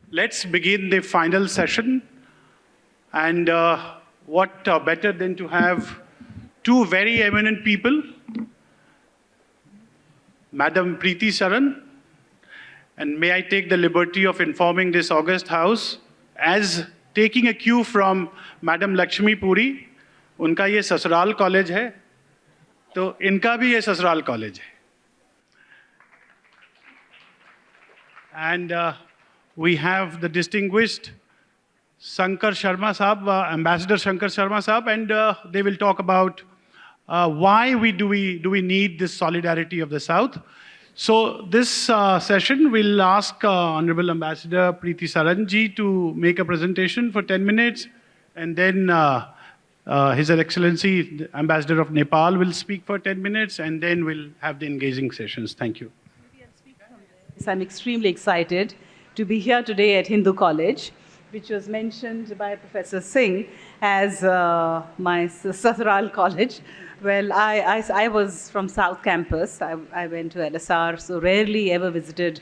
Let's begin the final session. And what better than to have two very eminent people, Madam Preeti Saran, and may I take the liberty of informing this august house, as taking a cue from Madam Lakshmi Puri, उनका ये ससुराल college है, तो इनका भी ये ससुराल college है. And we have the distinguished Shankar Sharma Saab, Ambassador Shankar Sharma Saab, and they will talk about why do we need this solidarity of the South. So this session will ask Honorable Ambassador Preeti Saran ji to make a presentation for 10 minutes, and then His Excellency the Ambassador of Nepal will speak for 10 minutes, and then we'll have the engaging sessions. Thank you. I'm extremely excited to be here today at Hindu College, which was mentioned by Professor Singh as my Sasural college. Well, I was from South Campus. I went to LSR, so rarely ever visited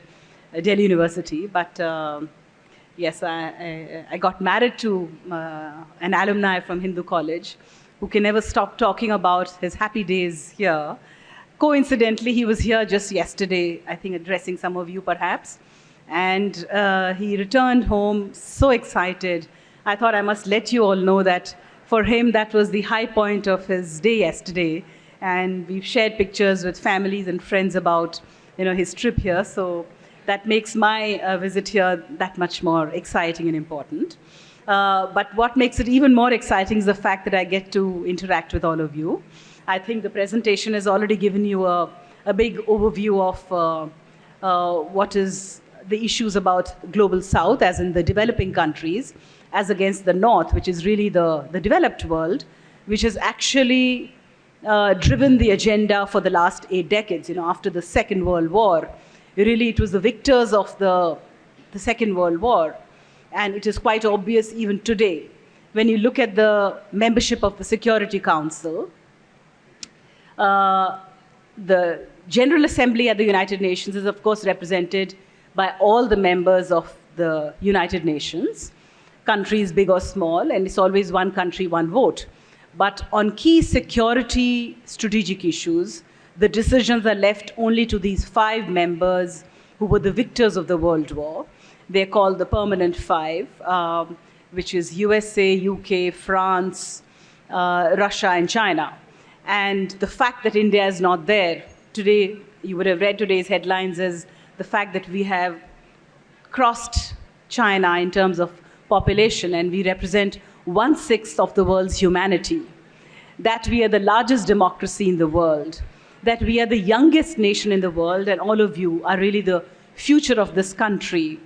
Delhi University. But yes, I got married to an alumni from Hindu College who can never stop talking about his happy days here. Coincidentally, he was here just yesterday, I think addressing some of you perhaps. And he returned home so excited. I thought I must let you all know that for him, that was the high point of his day yesterday. And we've shared pictures with families and friends about his trip here. So that makes my visit here that much more exciting and important. But what makes it even more exciting is the fact that I get to interact with all of you. I think the presentation has already given you a big overview of what is the issues about global South, as in the developing countries, as against the North, which is really the developed world, which has actually driven the agenda for the last 8 decades. After the Second World War, really it was the victors of the Second World War. And it is quite obvious even today, when you look at the membership of the Security Council, the General Assembly at the United Nations is, of course, represented by all the members of the United Nations, countries big or small, and it's always one country, one vote. But on key security strategic issues, the decisions are left only to these 5 members who were the victors of the World War. They're called the Permanent 5, which is USA, UK, France, Russia, and China. And the fact that India is not there, today, you would have read today's headlines as the fact that we have crossed China in terms of population, and we represent 1/6 of the world's humanity, that we are the largest democracy in the world, that we are the youngest nation in the world, and all of you are really the future of this country.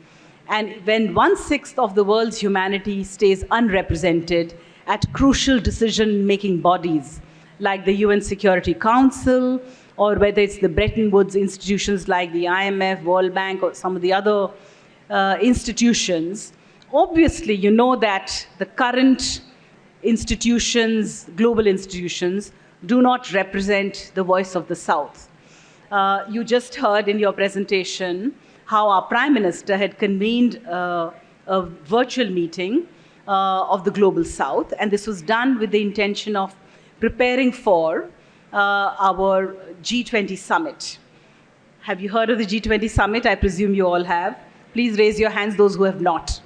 And when 1/6 of the world's humanity stays unrepresented at crucial decision-making bodies, like the UN Security Council, or whether it's the Bretton Woods institutions like the IMF, World Bank, or some of the other institutions, obviously you know that the current institutions, global institutions, do not represent the voice of the South. You just heard in your presentation how our Prime Minister had convened a virtual meeting of the Global South, and this was done with the intention of preparing for our G20 summit. Have you heard of the G20 summit? I presume you all have. Please raise your hands, those who have not.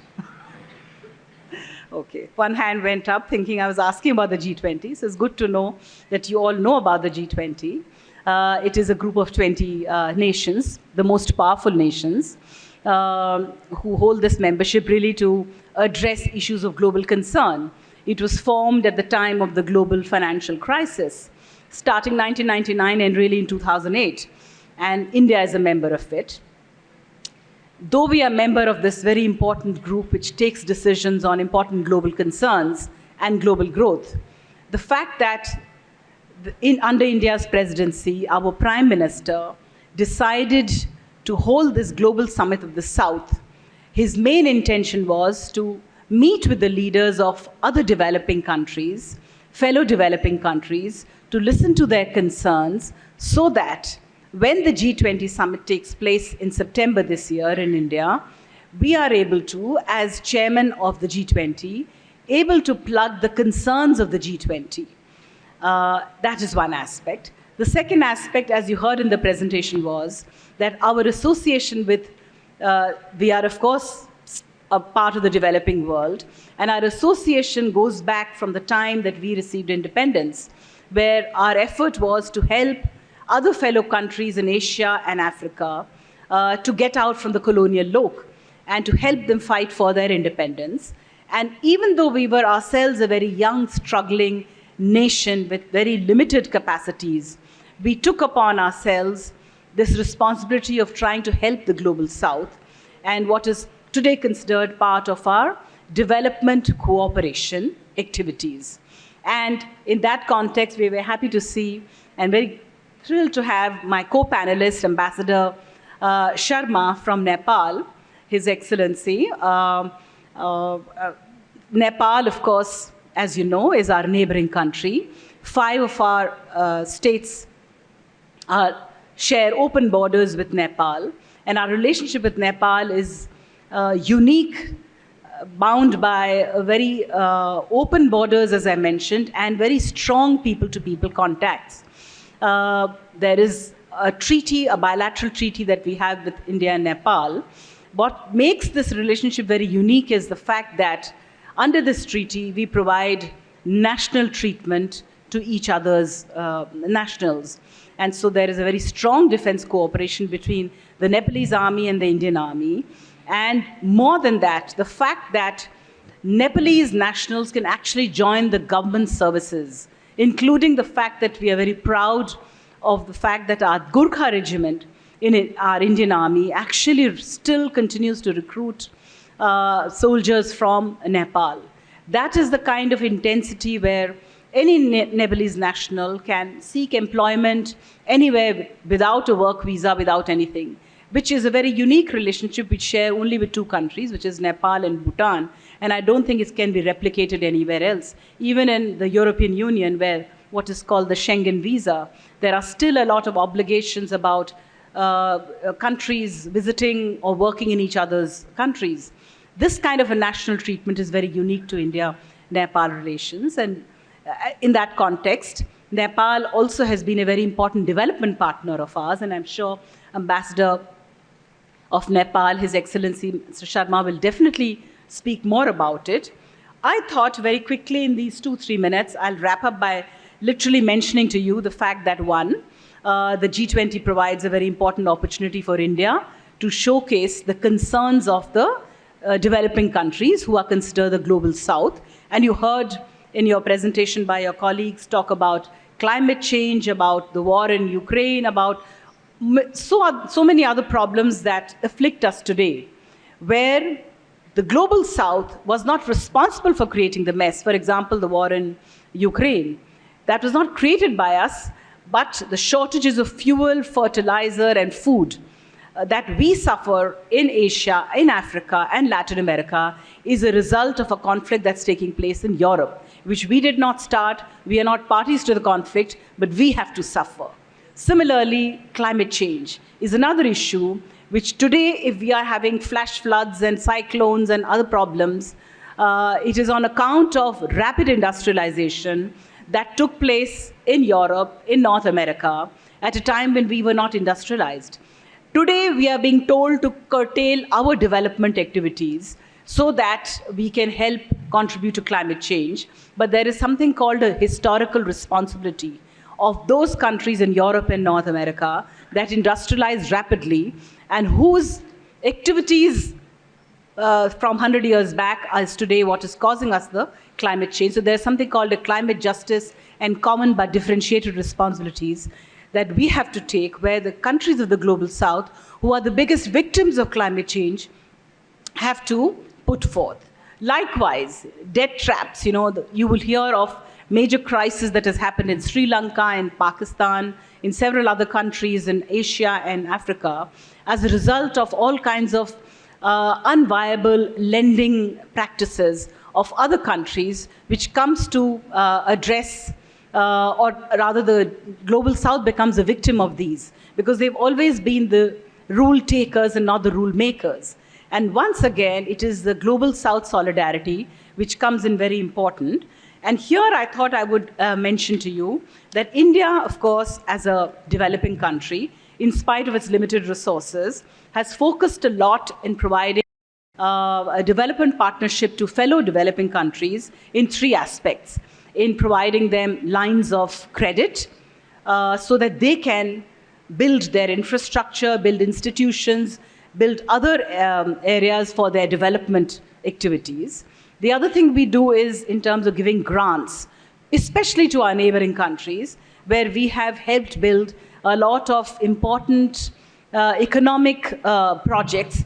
Okay, one hand went up thinking I was asking about the G20. So it's good to know that you all know about the G20. It is a group of 20 nations, the most powerful nations, who hold this membership really to address issues of global concern. It was formed at the time of the global financial crisis, starting 1999 and really in 2008. And India is a member of it. Though we are a member of this very important group which takes decisions on important global concerns and global growth, the fact that under India's presidency, our Prime Minister decided to hold this global summit of the South, his main intention was to meet with the leaders of other developing countries, fellow developing countries, to listen to their concerns so that when the G20 summit takes place in September this year in India, we are able to, as chairman of the G20, able to plug the concerns of the G20. That is one aspect. The second aspect, as you heard in the presentation, was that our association with, we are of course a part of the developing world, and our association goes back from the time that we received independence, where our effort was to help other fellow countries in Asia and Africa to get out from the colonial yoke and to help them fight for their independence. And even though we were ourselves a very young, struggling nation with very limited capacities, we took upon ourselves this responsibility of trying to help the global south and what is today considered part of our development cooperation activities. And in that context, we were happy to see and very thrilled to have my co-panelist, Ambassador Sharma from Nepal, His Excellency. Nepal, of course, as you know, is our neighboring country. 5 of our states share open borders with Nepal, and our relationship with Nepal is unique, bound by very open borders, as I mentioned, and very strong people-to-people contacts. There is a treaty, a bilateral treaty that we have with India and Nepal. What makes this relationship very unique is the fact that under this treaty, we provide national treatment to each other's nationals. And so there is a very strong defense cooperation between the Nepalese army and the Indian army. And more than that, the fact that Nepalese nationals can actually join the government services, including the fact that we are very proud of the fact that our Gurkha regiment in our Indian army actually still continues to recruit soldiers from Nepal. That is the kind of intensity where any Nepalese national can seek employment anywhere without a work visa, without anything, which is a very unique relationship we share only with 2 countries, which is Nepal and Bhutan. And I don't think it can be replicated anywhere else. Even in the European Union, where what is called the Schengen visa, there are still a lot of obligations about countries visiting or working in each other's countries. This kind of a national treatment is very unique to India-Nepal relations. And in that context, Nepal also has been a very important development partner of ours, and I'm sure Ambassador of Nepal, His Excellency Mr. Sharma, will definitely speak more about it. I thought very quickly in these 2-3 minutes, I'll wrap up by literally mentioning to you the fact that, one, the G20 provides a very important opportunity for India to showcase the concerns of the developing countries who are considered the global south. And you heard in your presentation by your colleagues talk about climate change, about the war in Ukraine, about so many other problems that afflict us today, where the global south was not responsible for creating the mess. For example, the war in Ukraine. That was not created by us, but the shortages of fuel, fertilizer, and food that we suffer in Asia, in Africa, and Latin America is a result of a conflict that's taking place in Europe, which we did not start. We are not parties to the conflict, but we have to suffer. Similarly, climate change is another issue which today, if we are having flash floods and cyclones and other problems, it is on account of rapid industrialization that took place in Europe, in North America, at a time when we were not industrialized. Today, we are being told to curtail our development activities so that we can help contribute to climate change. But there is something called a historical responsibility of those countries in Europe and North America that industrialized rapidly and whose activities from 100 years back is today what is causing us the climate change. So there's something called a climate justice and common but differentiated responsibilities that we have to take, where the countries of the global south, who are the biggest victims of climate change, have to put forth. Likewise, debt traps. You will hear of major crisis that has happened in Sri Lanka, in Pakistan, in several other countries in Asia and Africa, as a result of all kinds of unviable lending practices of other countries, which comes to address, or rather the global south becomes a victim of these, because they've always been the rule takers and not the rule makers. And once again, it is the Global South solidarity which comes in very important. And here I thought I would mention to you that India, of course, as a developing country, in spite of its limited resources, has focused a lot in providing a development partnership to fellow developing countries in three aspects. In providing them lines of credit so that they can build their infrastructure, build institutions, build other areas for their development activities. The other thing we do is in terms of giving grants, especially to our neighboring countries, where we have helped build a lot of important economic projects,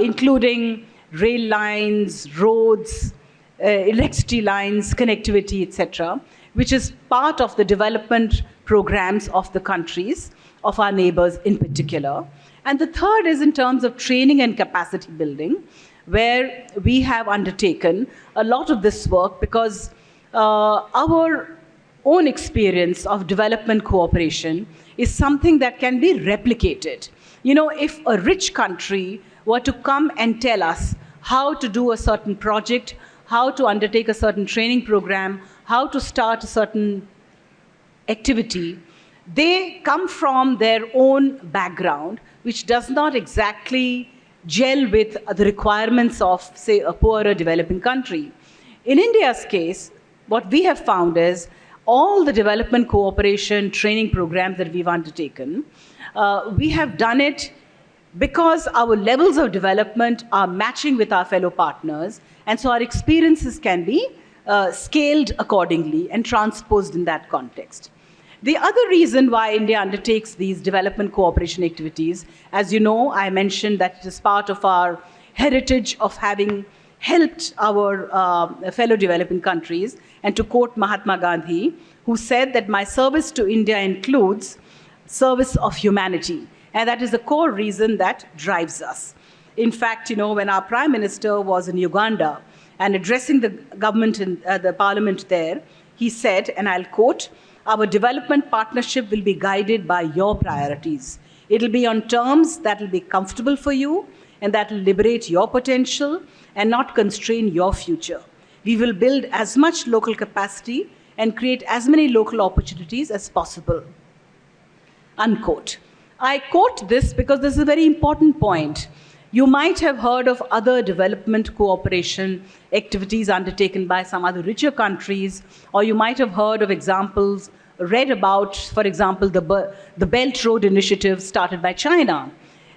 including rail lines, roads, electricity lines, connectivity, etc., which is part of the development programs of the countries, of our neighbors in particular. And the third is in terms of training and capacity building, where we have undertaken a lot of this work because our own experience of development cooperation is something that can be replicated. You know, if a rich country were to come and tell us how to do a certain project, how to undertake a certain training program, how to start a certain activity, they come from their own background, which does not exactly gel with the requirements of, say, a poorer developing country. In India's case, what we have found is all the development cooperation training programs that we've undertaken, we have done it because our levels of development are matching with our fellow partners, and so our experiences can be scaled accordingly and transposed in that context. The other reason why India undertakes these development cooperation activities, as you know, I mentioned that it is part of our heritage of having helped our fellow developing countries, and to quote Mahatma Gandhi, who said that my service to India includes service of humanity. And that is the core reason that drives us. In fact, you know, when our Prime Minister was in Uganda and addressing the government and the parliament there, he said, and I'll quote, "Our development partnership will be guided by your priorities. It'll be on terms that will be comfortable for you and that will liberate your potential and not constrain your future. We will build as much local capacity and create as many local opportunities as possible." Unquote. I quote this because this is a very important point. You might have heard of other development cooperation activities undertaken by some other richer countries, or you might have heard of examples, read about, for example, the Belt Road Initiative started by China.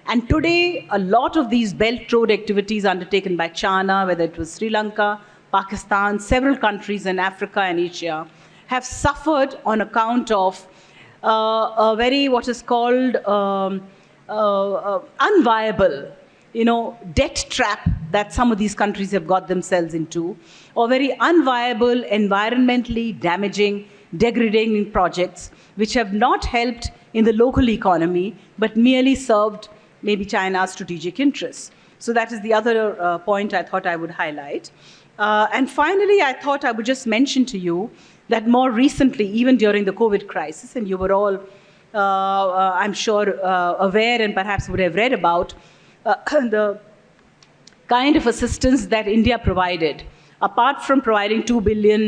And today, a lot of these Belt Road activities undertaken by China, whether it was Sri Lanka, Pakistan, several countries in Africa and Asia, have suffered on account of a very, what is called unviable, debt trap that some of these countries have got themselves into, or very unviable, environmentally damaging, degrading projects, which have not helped in the local economy, but merely served maybe China's strategic interests. So that is the other point I thought I would highlight. And finally, I thought I would just mention to you that more recently, even during the COVID crisis, and you were all, I'm sure, aware and perhaps would have read about the kind of assistance that India provided. Apart from providing 2 billion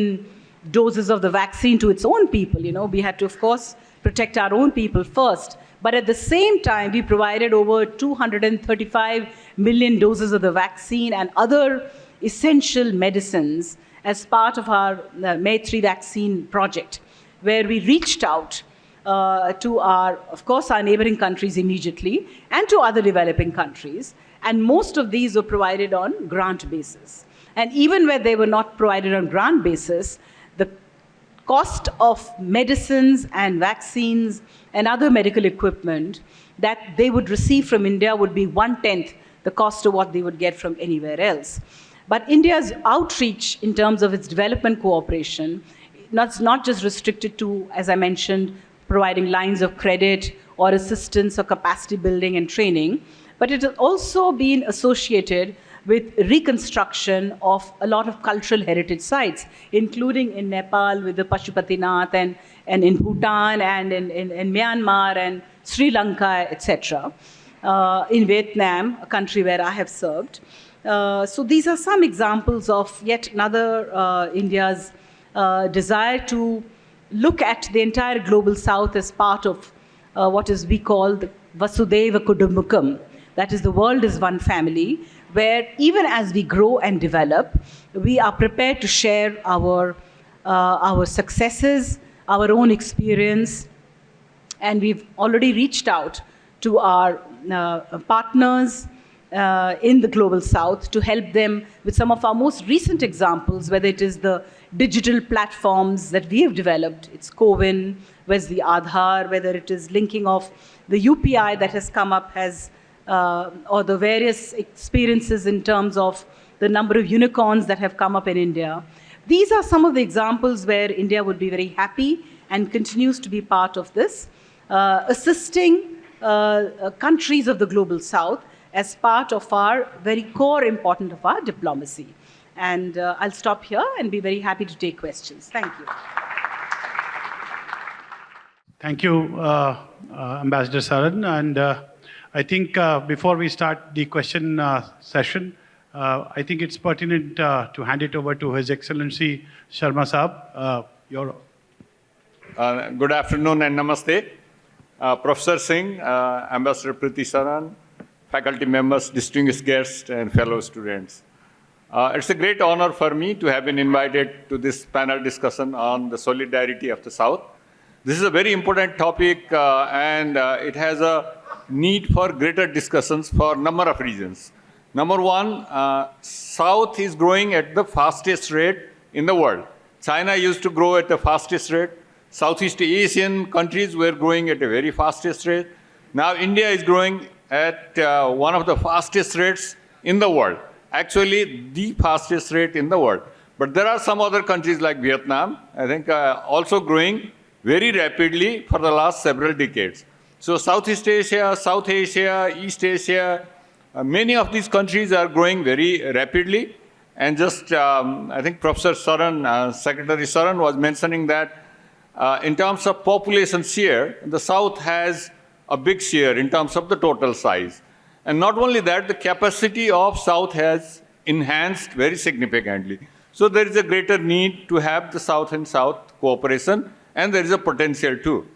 doses of the vaccine to its own people, we had to, of course, protect our own people first. But at the same time, we provided over 235 million doses of the vaccine and other essential medicines as part of our Maitri vaccine project, where we reached out to of course, our neighboring countries immediately and to other developing countries. And most of these were provided on grant basis. And even where they were not provided on grant basis, the cost of medicines and vaccines and other medical equipment that they would receive from India would be 1/10 the cost of what they would get from anywhere else. But India's outreach in terms of its development cooperation, it's not just restricted to, as I mentioned, providing lines of credit or assistance or capacity building and training, but it has also been associated with reconstruction of a lot of cultural heritage sites, including in Nepal with the Pashupatinath and in Bhutan and in Myanmar and Sri Lanka, etc. in Vietnam, a country where I have served. So these are some examples of yet another India's desire to look at the entire global south as part of what is we call the Vasudhaiva Kudumbakam. That is, the world is one family, where even as we grow and develop, we are prepared to share our successes, our own experience, and we've already reached out to our partners in the global south to help them with some of our most recent examples, whether it is the digital platforms that we have developed, it's CoWIN, where's the Aadhaar, whether it is linking of the UPI that has come up or the various experiences in terms of the number of unicorns that have come up in India. These are some of the examples where India would be very happy and continues to be part of this, assisting countries of the global south as part of our very core important of our diplomacy. And I'll stop here and be very happy to take questions. Thank you. Thank you, Ambassador Saran. And I think before we start the question session, I think it's pertinent to hand it over to His Excellency Sharma Saab. Good afternoon and namaste. Professor Singh, Ambassador Preeti Saran, faculty members, distinguished guests, and fellow students. It's a great honor for me to have been invited to this panel discussion on the solidarity of the South. This is a very important topic and it has a need for greater discussions for a number of reasons. Number one, South is growing at the fastest rate in the world. China used to grow at the fastest rate. Southeast Asian countries were growing at a very fastest rate. Now India is growing at one of the fastest rates in the world. Actually, the fastest rate in the world. But there are some other countries like Vietnam, I think, also growing very rapidly for the last several decades. So Southeast Asia, South Asia, East Asia, many of these countries are growing very rapidly. And just, I think Professor Saran, Secretary Saran was mentioning that in terms of population share, the South has a big share in terms of the total size. And not only that, the capacity of South has enhanced very significantly. So there is a greater need to have the South and South cooperation, and there is a potential too.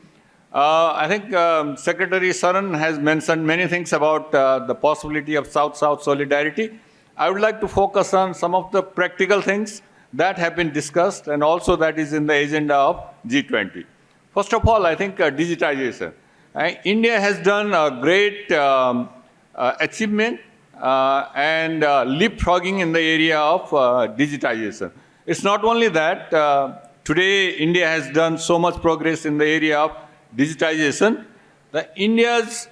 I think Secretary Saran has mentioned many things about the possibility of South-South solidarity. I would like to focus on some of the practical things that have been discussed and also that is in the agenda of G20. First of all, I think digitization. India has done a great achievement and leapfrogging in the area of digitization. It's not only that, today India has done so much progress in the area of digitization. India's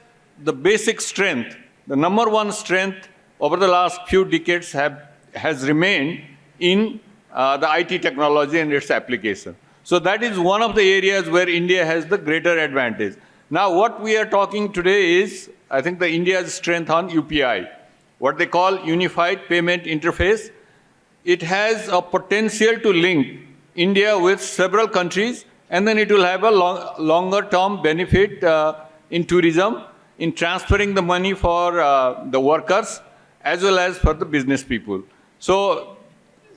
basic strength, the number one strength over the last few decades has remained in the IT technology and its application. So that is one of the areas where India has the greater advantage. Now what we are talking today is, I think, India's strength on UPI, what they call Unified Payment Interface. It has a potential to link India with several countries, and then it will have a longer-term benefit in tourism, in transferring the money for the workers, as well as for the business people. So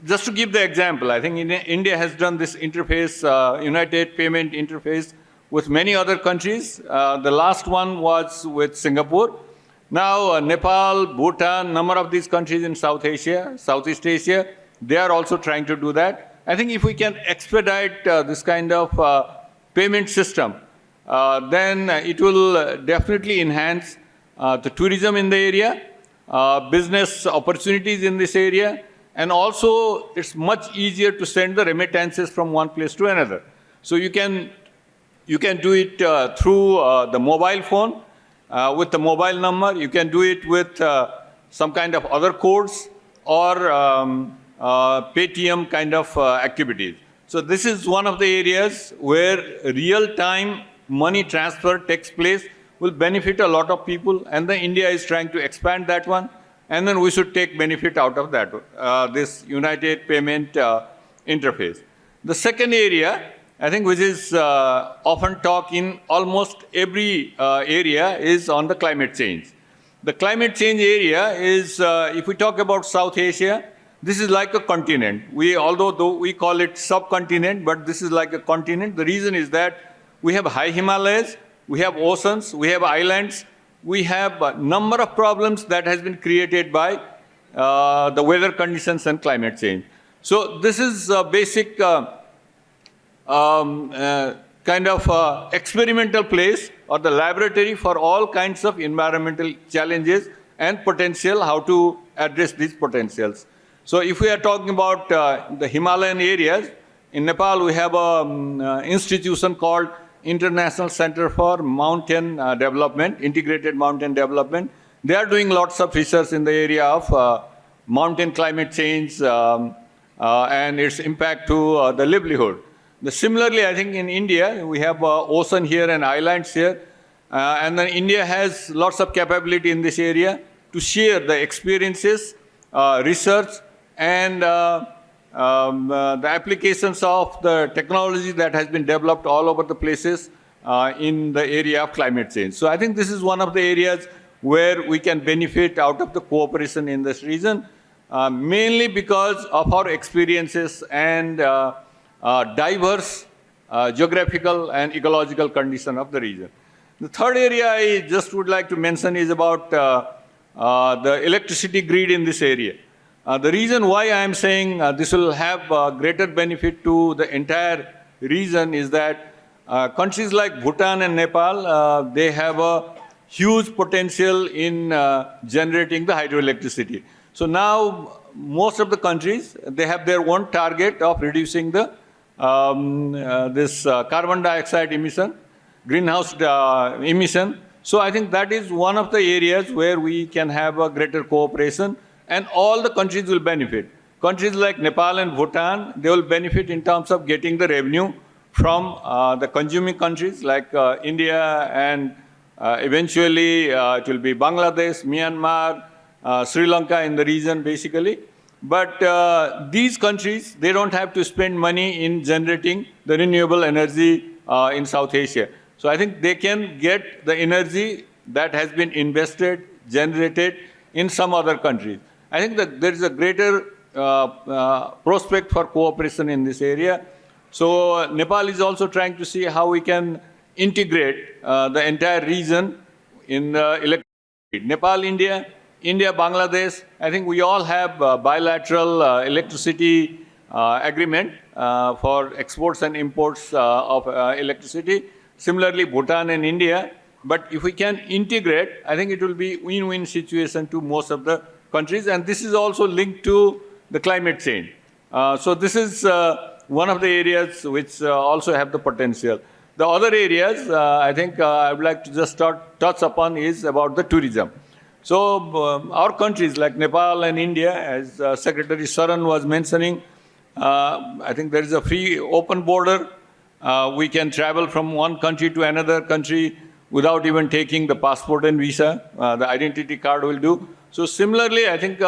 just to give the example, I think India has done this interface, United Payment Interface, with many other countries. The last one was with Singapore. Now Nepal, Bhutan, number of these countries in South Asia, Southeast Asia, they are also trying to do that. I think if we can expedite this kind of payment system, then it will definitely enhance the tourism in the area, business opportunities in this area, and also it's much easier to send the remittances from one place to another. So you can do it through the mobile phone, with the mobile number. You can do it with some kind of other codes or Paytm kind of activities. So this is one of the areas where real-time money transfer takes place, will benefit a lot of people, and then India is trying to expand that one, and then we should take benefit out of that, this United Payment Interface. The second area, I think, which is often talked in almost every area, is on the climate change. The climate change area is, if we talk about South Asia, this is like a continent. Although we call it subcontinent, but this is like a continent. The reason is that we have high Himalayas, we have oceans, we have islands, we have a number of problems that has been created by the weather conditions and climate change. So this is a basic kind of experimental place or the laboratory for all kinds of environmental challenges and potential, how to address these potentials. So if we are talking about the Himalayan areas, in Nepal we have an institution called International Center for Mountain Development, Integrated Mountain Development. They are doing lots of research in the area of mountain climate change and its impact to the livelihood. Similarly, I think in India, we have ocean here and islands here. And then India has lots of capability in this area to share the experiences, research, and the applications of the technology that has been developed all over the places in the area of climate change. So I think this is one of the areas where we can benefit out of the cooperation in this region, mainly because of our experiences and diverse geographical and ecological condition of the region. The third area I just would like to mention is about the electricity grid in this area. The reason why I am saying this will have greater benefit to the entire region is that countries like Bhutan and Nepal, they have a huge potential in generating the hydroelectricity. So now most of the countries, they have their own target of reducing the carbon dioxide emission, greenhouse emission. So I think that is one of the areas where we can have a greater cooperation and all the countries will benefit. Countries like Nepal and Bhutan, they will benefit in terms of getting the revenue from the consuming countries like India and eventually it will be Bangladesh, Myanmar, Sri Lanka in the region basically. But these countries, they don't have to spend money in generating the renewable energy in South Asia. So I think they can get the energy that has been invested, generated in some other countries. I think that there is a greater prospect for cooperation in this area. So Nepal is also trying to see how we can integrate the entire region in the electricity. Nepal, India, Bangladesh, I think we all have bilateral electricity agreement for exports and imports of electricity. Similarly, Bhutan and India. But if we can integrate, I think it will be win-win situation to most of the countries. And this is also linked to the climate change. So this is one of the areas which also have the potential. The other areas I think I would like to just touch upon is about the tourism. So our countries like Nepal and India, as Secretary Saran was mentioning, I think there is a free open border. We can travel from one country to another country without even taking the passport and visa. The identity card will do. So similarly, I think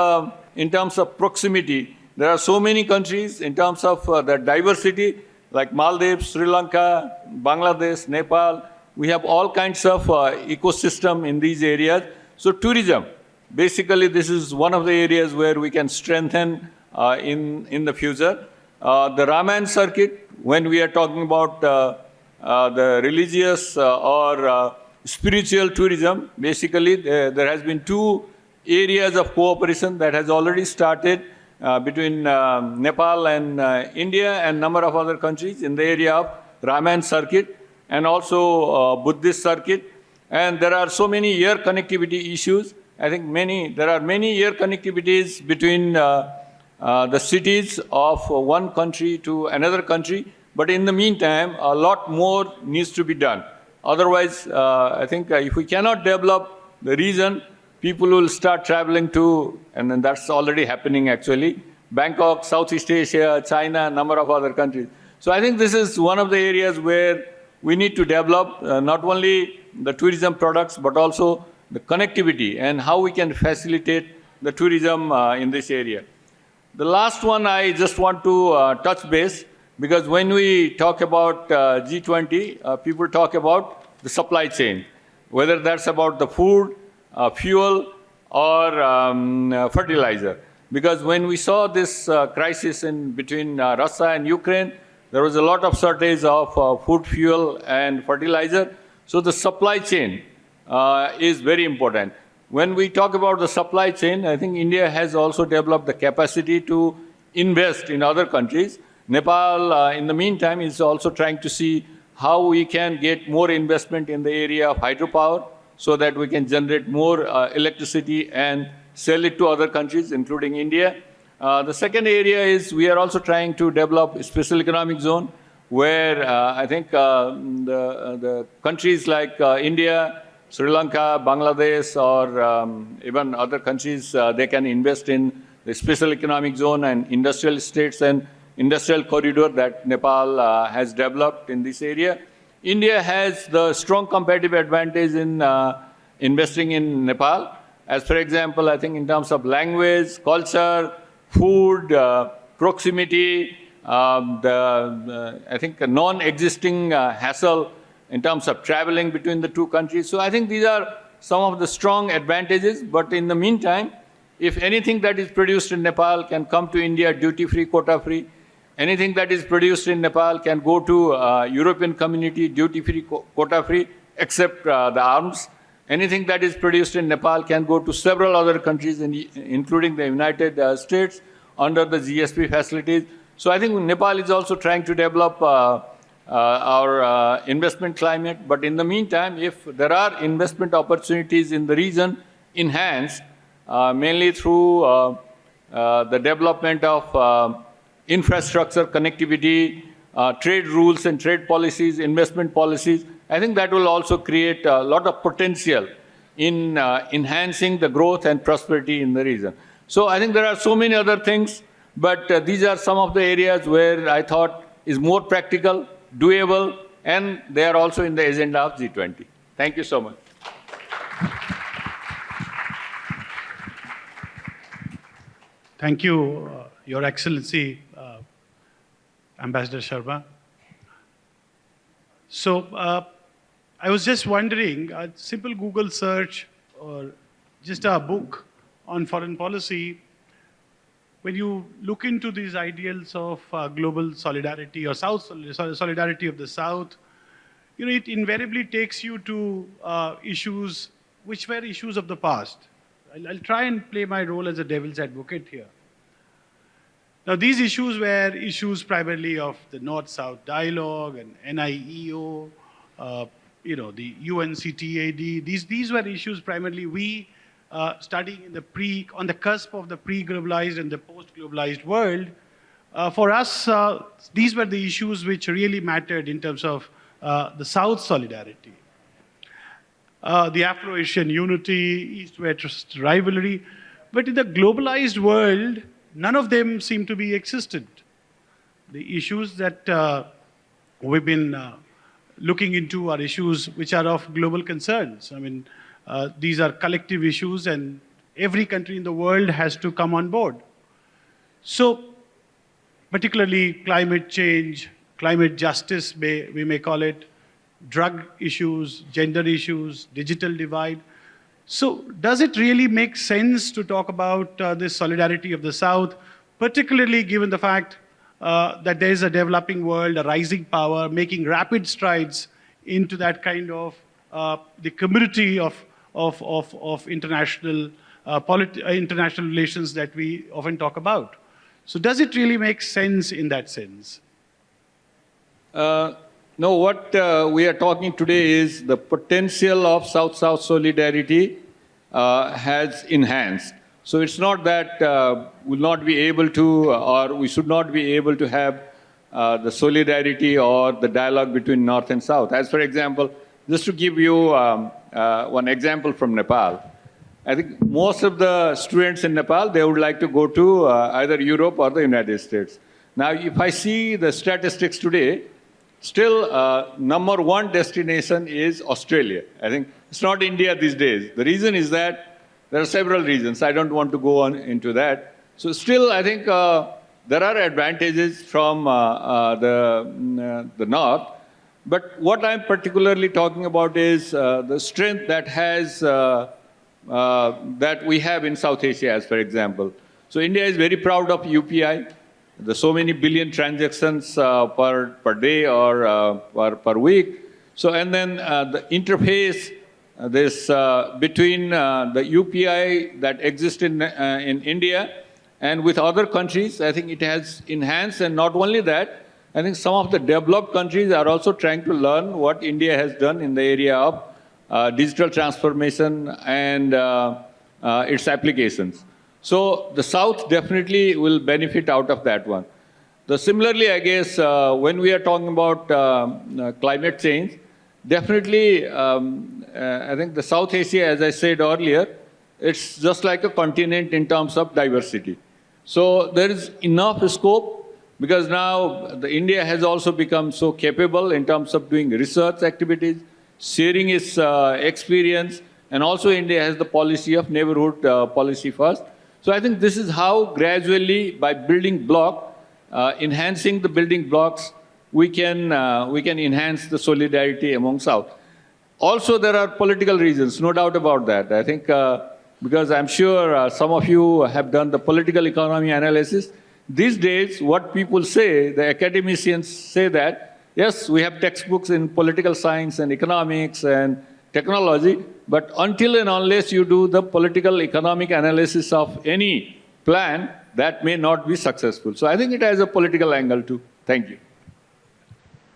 in terms of proximity, there are so many countries in terms of the diversity, like Maldives, Sri Lanka, Bangladesh, Nepal. We have all kinds of ecosystem in these areas. So tourism, basically this is one of the areas where we can strengthen in the future. The Ramayana circuit, when we are talking about the religious or spiritual tourism, basically there has been two areas of cooperation that has already started between Nepal and India and number of other countries in the area of Ramayana circuit and also Buddhist circuit. And there are so many air connectivity issues. I think there are many air connectivities between the cities of one country to another country. But in the meantime, a lot more needs to be done. Otherwise, I think if we cannot develop the region, people will start traveling to, and then that's already happening actually, Bangkok, Southeast Asia, China, a number of other countries. So I think this is one of the areas where we need to develop not only the tourism products, but also the connectivity and how we can facilitate the tourism in this area. The last one I just want to touch base, because when we talk about G20, people talk about the supply chain, whether that's about the food, fuel or fertilizer. Because when we saw this crisis between Russia and Ukraine, there was a lot of shortage of food, fuel, and fertilizer. So the supply chain is very important. When we talk about the supply chain, I think India has also developed the capacity to invest in other countries. Nepal, in the meantime, is also trying to see how we can get more investment in the area of hydropower so that we can generate more electricity and sell it to other countries, including India. The second area is we are also trying to develop a special economic zone where I think the countries like India, Sri Lanka, Bangladesh, or even other countries, they can invest in the special economic zone and industrial estates and industrial corridor that Nepal has developed in this area. India has the strong competitive advantage in investing in Nepal. As for example, I think in terms of language, culture, food, proximity, I think a non-existing hassle in terms of traveling between the two countries. So I think these are some of the strong advantages. But in the meantime, if anything that is produced in Nepal can come to India duty-free, quota-free, anything that is produced in Nepal can go to European community duty-free, quota-free, except the arms. Anything that is produced in Nepal can go to several other countries, including the United States, under the GSP facilities. So I think Nepal is also trying to develop our investment climate. But in the meantime, if there are investment opportunities in the region enhanced, mainly through the development of infrastructure, connectivity, trade rules and trade policies, investment policies, I think that will also create a lot of potential in enhancing the growth and prosperity in the region. So I think there are so many other things, but these are some of the areas where I thought is more practical, doable, and they are also in the agenda of G20. Thank you so much. Thank you, Your Excellency, Ambassador Sharma. So I was just wondering, a simple Google search or just a book on foreign policy, when you look into these ideals of global solidarity or solidarity of the South, you know, it invariably takes you to issues which were issues of the past. I'll try and play my role as a devil's advocate here. Now, these issues were issues primarily of the North-South dialogue and NIEO, you know, the UNCTAD. These were issues primarily we studying in on the cusp of the pre-globalized and the post-globalized world. For us, these were the issues which really mattered in terms of the South solidarity. The Afro-Asian unity, East-West rivalry. But in the globalized world, none of them seem to be existent. The issues that we've been looking into are issues which are of global concerns. I mean, these are collective issues and every country in the world has to come on board. So, particularly climate change, climate justice, we may call it, drug issues, gender issues, digital divide. So does it really make sense to talk about this solidarity of the South, particularly given the fact that there is a developing world, a rising power, making rapid strides into that kind of the community of international international relations that we often talk about? So does it really make sense in that sense? No, what we are talking today is the potential of South-South solidarity has enhanced. So it's not that we'll not be able to, or we should not be able to have the solidarity or the dialogue between North and South. As for example, just to give you one example from Nepal, I think most of the students in Nepal, they would like to go to either Europe or the United States. Now, if I see the statistics today, still, number one destination is Australia. I think it's not India these days. The reason is that there are several reasons. I don't want to go on into that. So still, I think there are advantages from the North. But what I'm particularly talking about is the strength that has that we have in South Asia, as for example. So India is very proud of UPI. There's so many billion transactions per day or per week. So, and then the interface between the UPI that exists in India and with other countries, I think it has enhanced. And not only that, I think some of the developed countries are also trying to learn what India has done in the area of digital transformation and its applications. So the South definitely will benefit out of that one. Similarly, I guess, when we are talking about climate change, definitely, I think the South Asia, as I said earlier, it's just like a continent in terms of diversity. So there is enough scope, because now India has also become so capable in terms of doing research activities, sharing its experience, and also India has the policy of neighborhood policy first. So I think this is how gradually, by building block, enhancing the building blocks, we can enhance the solidarity among South. Also, there are political reasons, no doubt about that. I think because I'm sure some of you have done the political economy analysis. These days, what people say, the academicians say that, yes, we have textbooks in political science and economics and technology, but until and unless you do the political economic analysis of any plan, that may not be successful. So I think it has a political angle too. Thank you.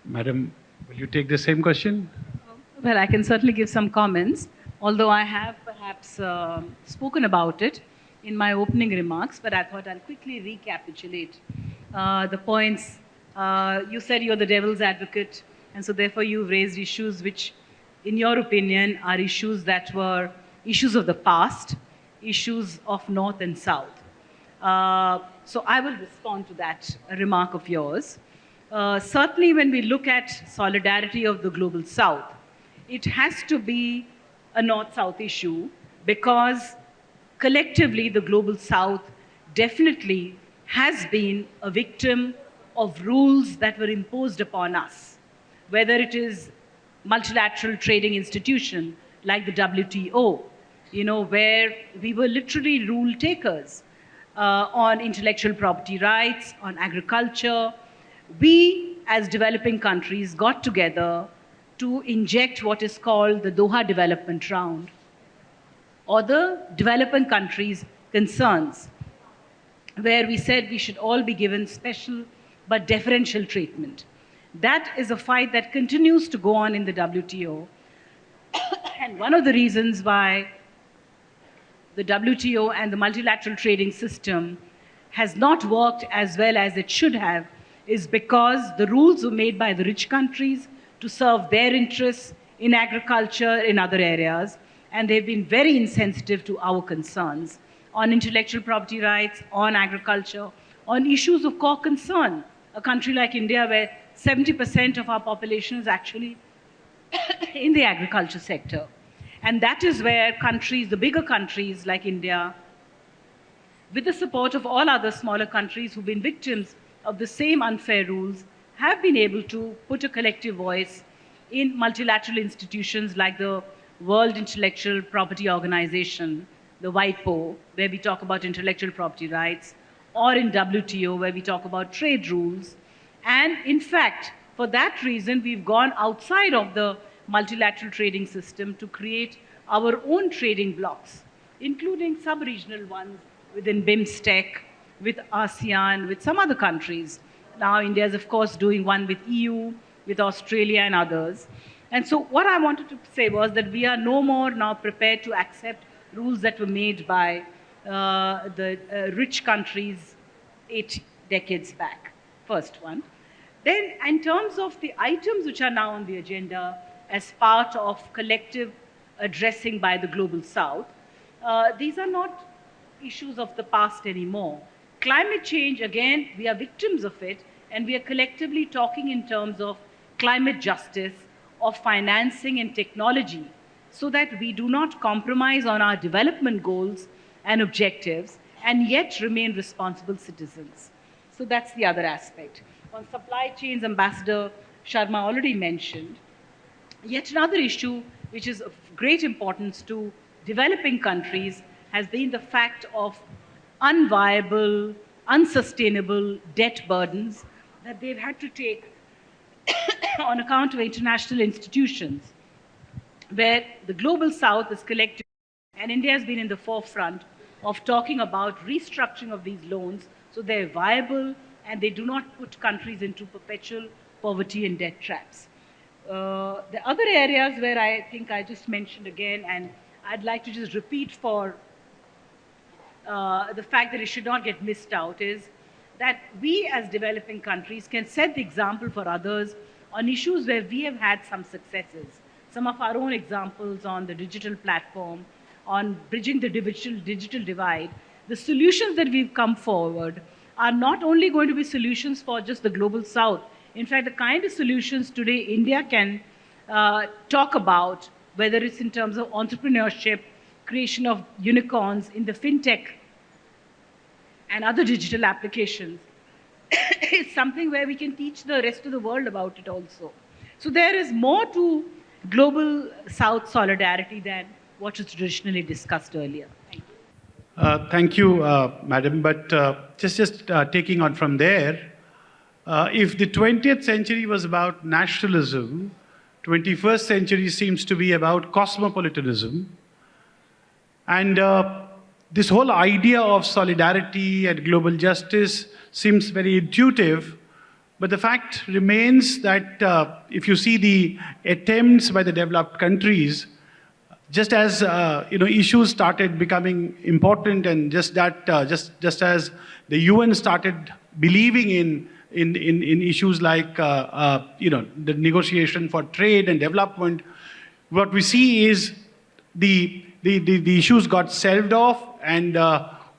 Madam, will you take the same question? Well, I can certainly give some comments, although I have perhaps spoken about it in my opening remarks, but I thought I'll quickly recapitulate the points. You said you're the devil's advocate, and so therefore you've raised issues which, in your opinion, are issues that were issues of the past, issues of North and South. So I will respond to that remark of yours. Certainly when we look at solidarity of the global South, it has to be a North-South issue, because collectively the global South definitely has been a victim of rules that were imposed upon us, whether it is multilateral trading institution like the WTO, where we were literally rule takers on intellectual property rights, on agriculture. We, as developing countries, got together to inject what is called the Doha Development Round, or the developing countries' concerns, where we said we should all be given special but deferential treatment. That is a fight that continues to go on in the WTO. And one of the reasons why the WTO and the multilateral trading system has not worked as well as it should have is because the rules were made by the rich countries to serve their interests in agriculture, in other areas, and they've been very insensitive to our concerns on intellectual property rights, on agriculture, on issues of core concern. A country like India, where 70% of our population is actually in the agriculture sector. And that is where countries, the bigger countries like India, with the support of all other smaller countries who've been victims of the same unfair rules, have been able to put a collective voice in multilateral institutions like the World Intellectual Property Organization, the WIPO, where we talk about intellectual property rights, or in WTO, where we talk about trade rules. And in fact, for that reason, we've gone outside of the multilateral trading system to create our own trading blocs, including sub-regional ones within BIMSTEC, with ASEAN, with some other countries. Now India is, of course, doing one with EU, with Australia and others. And so what I wanted to say was that we are no more now prepared to accept rules that were made by the rich countries 8 decades back, first one. Then in terms of the items which are now on the agenda as part of collective addressing by the Global South, these are not issues of the past anymore. Climate change, again, we are victims of it, and we are collectively talking in terms of climate justice, of financing and technology, so that we do not compromise on our development goals and objectives, and yet remain responsible citizens. So that's the other aspect. On supply chains, Ambassador Sharma already mentioned. Yet another issue which is of great importance to developing countries has been the fact of unviable, unsustainable debt burdens that they've had to take on account of international institutions, where the global south is collective, and India has been in the forefront of talking about restructuring of these loans so they're viable and they do not put countries into perpetual poverty and debt traps. The other areas where I think I just mentioned again, and I'd like to just repeat for the fact that it should not get missed out, is that we as developing countries can set the example for others on issues where we have had some successes. Some of our own examples on the digital platform, on bridging the digital divide. The solutions that we've come forward are not only going to be solutions for just the global south. In fact, the kind of solutions today India can talk about, whether it's in terms of entrepreneurship, creation of unicorns in the fintech and other digital applications, is something where we can teach the rest of the world about it also. So there is more to global South solidarity than what was traditionally discussed earlier. Thank you. Thank you, Madam. But just taking on from there, if the 20th century was about nationalism, 21st century seems to be about cosmopolitanism. And this whole idea of solidarity and global justice seems very intuitive, but the fact remains that if you see the attempts by the developed countries, just as issues started becoming important, and just as the UN started believing in issues like the negotiation for trade and development, what we see is the issues got shelved off, and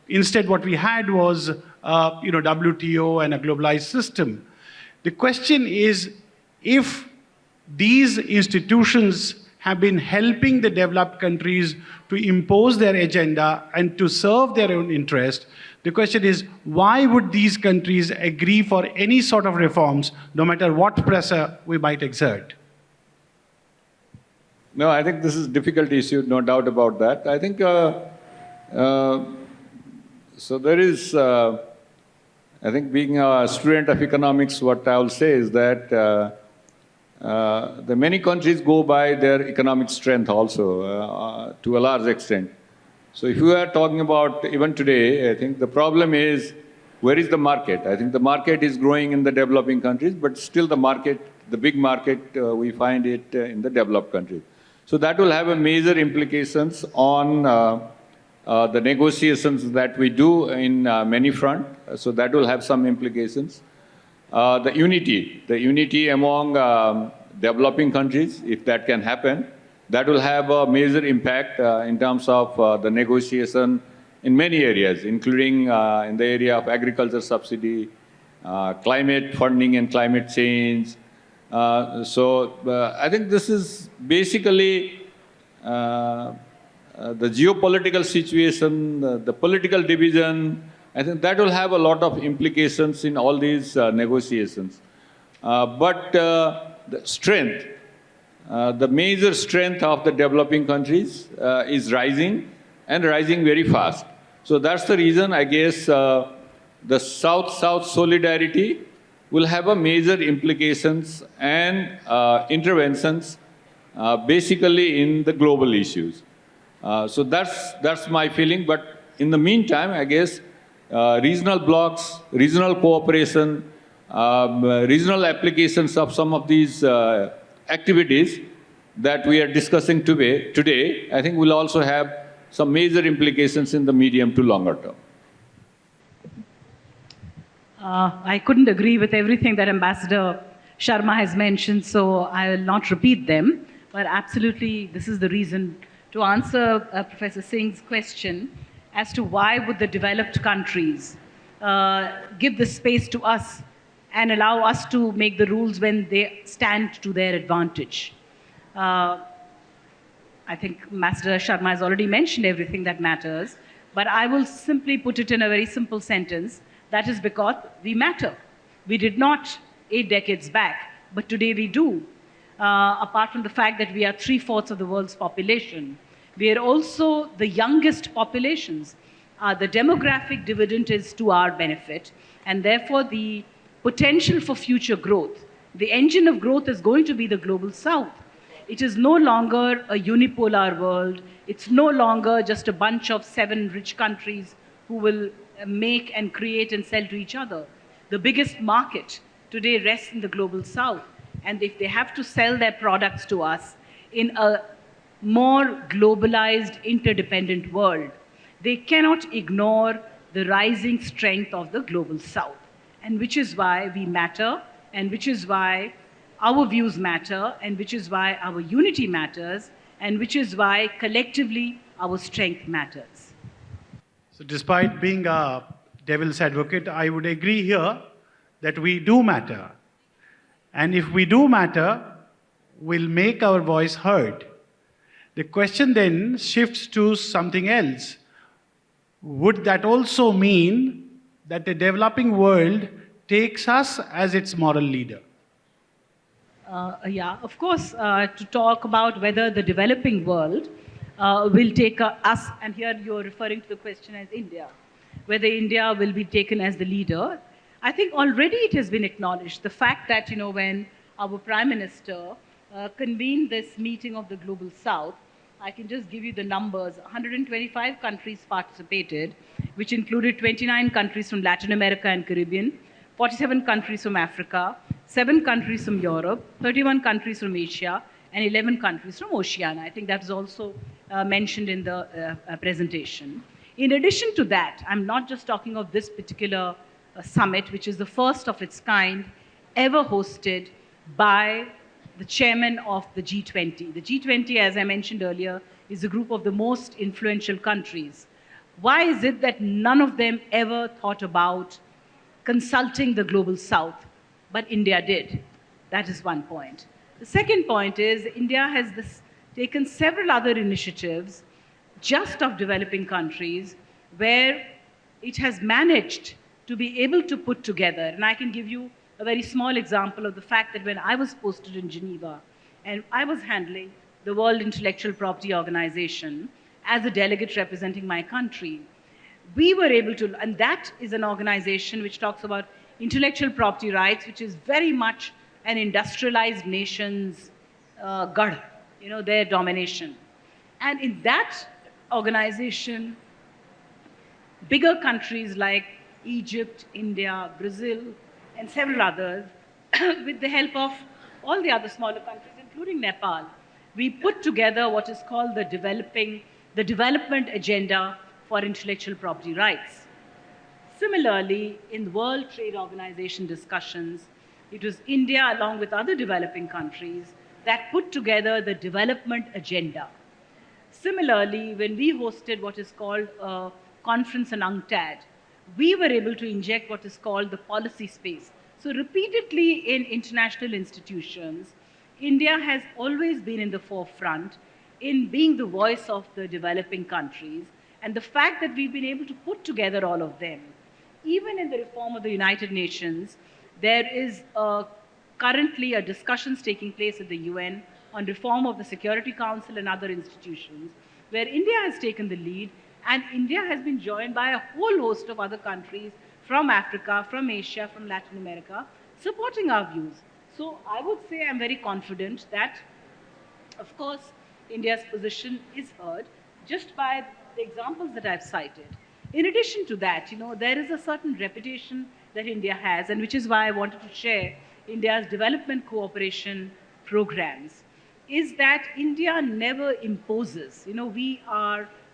instead what we had was WTO and a globalized system. The question is, if these institutions have been helping the developed countries to impose their agenda and to serve their own interest, the question is, why would these countries agree for any sort of reforms, no matter what pressure we might exert? No, I think this is a difficult issue, no doubt about that. I think, so there is, I think being a student of economics, what I will say is that the many countries go by their economic strength also, to a large extent. So if you are talking about even today, I think the problem is, where is the market? I think the market is growing in the developing countries, but still the market, the big market, we find it in the developed countries. So that will have a major implications on the negotiations that we do in many fronts. So that will have some implications. The unity among developing countries, if that can happen, that will have a major impact in terms of the negotiation in many areas, including in the area of agriculture subsidy, climate funding and climate change. So I think this is basically the geopolitical situation, the political division. I think that will have a lot of implications in all these negotiations. But the strength, the major strength of the developing countries is rising, and rising very fast. So that's the reason, I guess, the South-South solidarity will have a major implications and interventions basically in the global issues. So that's my feeling. But in the meantime, I guess regional blocs, regional cooperation, regional applications of some of these activities that we are discussing today, I think will also have some major implications in the medium to longer term. I couldn't agree with everything that Ambassador Sharma has mentioned, so I will not repeat them. But absolutely, this is the reason to answer Professor Singh's question as to why would the developed countries give the space to us and allow us to make the rules when they stand to their advantage. I think Ambassador Sharma has already mentioned everything that matters, but I will simply put it in a very simple sentence. That is because we matter. We did not 8 decades back, but today we do. Apart from the fact that we are 3/4 of the world's population, We are also the youngest populations. The demographic dividend is to our benefit, and therefore the potential for future growth. The engine of growth is going to be the global south. It is no longer a unipolar world. It's no longer just a bunch of 7 rich countries who will make and create and sell to each other. The biggest market today rests in the global south. And if they have to sell their products to us in a more globalized, interdependent world, they cannot ignore the rising strength of the global south. And which is why we matter, and which is why our views matter, and which is why our unity matters, and which is why collectively our strength matters. So despite being a devil's advocate, I would agree here that we do matter. And if we do matter, we'll make our voice heard. The question then shifts to something else. Would that also mean that the developing world takes us as its moral leader? Yeah, of course, to talk about whether the developing world will take us, and here you're referring to the question as India, whether India will be taken as the leader. I think already it has been acknowledged. The fact that, when our Prime Minister convened this meeting of the Global South, I can just give you the numbers. 125 countries participated, which included 29 countries from Latin America and Caribbean, 47 countries from Africa, 7 countries from Europe, 31 countries from Asia, and 11 countries from Oceania. I think that is also mentioned in the presentation. In addition to that, I'm not just talking of this particular summit, which is the first of its kind ever hosted by the chairman of the G20. The G20, as I mentioned earlier, is a group of the most influential countries. Why is it that none of them ever thought about consulting the global south, but India did? That is one point. The second point is India has taken several other initiatives just of developing countries where it has managed to be able to put together, and I can give you a very small example of the fact that when I was posted in Geneva and I was handling the World Intellectual Property Organization as a delegate representing my country, we were able to, and that is an organization which talks about intellectual property rights, which is very much an industrialized nation's gad, their domination. And in that organization, bigger countries like Egypt, India, Brazil, and several others, with the help of all the other smaller countries, including Nepal, we put together what is called the development agenda for intellectual property rights. Similarly, in the World Trade Organization discussions, it was India, along with other developing countries, that put together the development agenda. Similarly, when we hosted what is called a conference on UNCTAD, we were able to inject what is called the policy space. So repeatedly in international institutions, India has always been in the forefront in being the voice of the developing countries. And the fact that we've been able to put together all of them, even in the reform of the United Nations, there is currently a discussions taking place at the UN on reform of the Security Council and other institutions, where India has taken the lead, and India has been joined by a whole host of other countries from Africa, from Asia, from Latin America, supporting our views. So I would say I'm very confident that, of course, India's position is heard just by the examples that I've cited. In addition to that, there is a certain reputation that India has, and which is why I wanted to share India's development cooperation programs, is that India never imposes.